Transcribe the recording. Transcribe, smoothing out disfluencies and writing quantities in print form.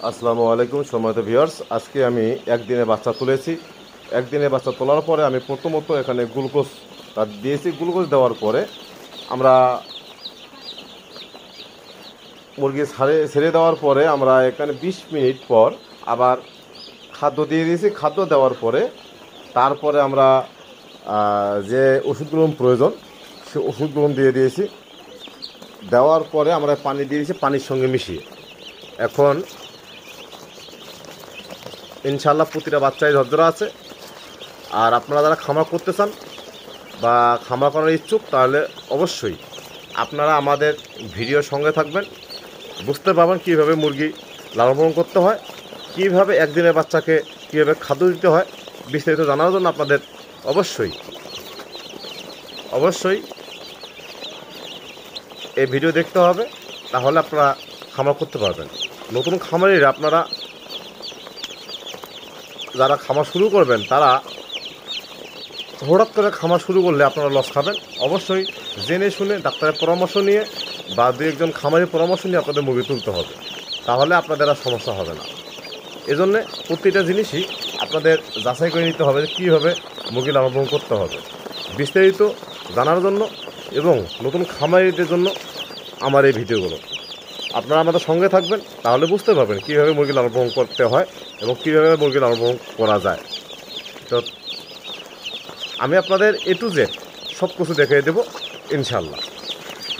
আসসালামু আলাইকুম সম্মানিত ভিউয়ার্স, আজকে আমি একদিনে বাচ্চা তুলেছি। একদিনে বাচ্চা তোলার পরে আমি প্রথমত এখানে গ্লুকোজ দিয়েছি। গ্লুকোজ দেওয়ার পরে আমরা মুরগি ছেড়ে দেওয়ার পরে আমরা এখানে 20 মিনিট পর আবার খাদ্য দিয়ে দিয়েছি। খাদ্য দেওয়ার পরে তারপরে আমরা যে ওষুধগুলো প্রয়োজন সে ওষুধগুলো দিয়ে দিয়েছি। দেওয়ার পরে আমরা পানি দিয়ে দিয়েছি পানির সঙ্গে মিশিয়ে। এখন ইনশাল্লাহ প্রতিটা বাচ্চাই ঝরঝরা আছে। আর আপনারা যারা খামার করতে চান বা খামার করার ইচ্ছুক, তাহলে অবশ্যই আপনারা আমাদের ভিডিওর সঙ্গে থাকবেন, বুঝতে পারবেন কীভাবে মুরগি লালন পালন করতে হয়, কীভাবে একদিনের বাচ্চাকে কীভাবে খাদ্য দিতে হয়। বিস্তারিত জানার জন্য আপনাদের অবশ্যই এই ভিডিও দেখতে হবে, তাহলে আপনারা খামার করতে পারবেন। নতুন খামারিরা আপনারা যারা খামার শুরু করবেন, তারা হঠাৎ করে খামার শুরু করলে আপনারা লস খাবেন। অবশ্যই জেনে শুনে ডাক্তারের পরামর্শ নিয়ে বা দু একজন খামারের পরামর্শ নিয়ে আপনাদের মুরগি তুলতে হবে, তাহলে আপনাদের আর সমস্যা হবে না। এজন্যে প্রতিটা জিনিসই আপনাদের যাচাই করে নিতে হবে যে কীভাবে মুরগি লালন পালন করতে হবে। বিস্তারিত জানার জন্য এবং নতুন খামারিদের জন্য আমার এই ভিডিওগুলো। আপনারা আমাদের সঙ্গে থাকবেন, তাহলে বুঝতে পারবেন কীভাবে মুরগি লালন পালন করতে হয় এবং কীভাবে মুরগি লালন পালন করা যায়। তো আমি আপনাদের A to Z সব কিছু দেখিয়ে দেবো ইনশাল্লাহ।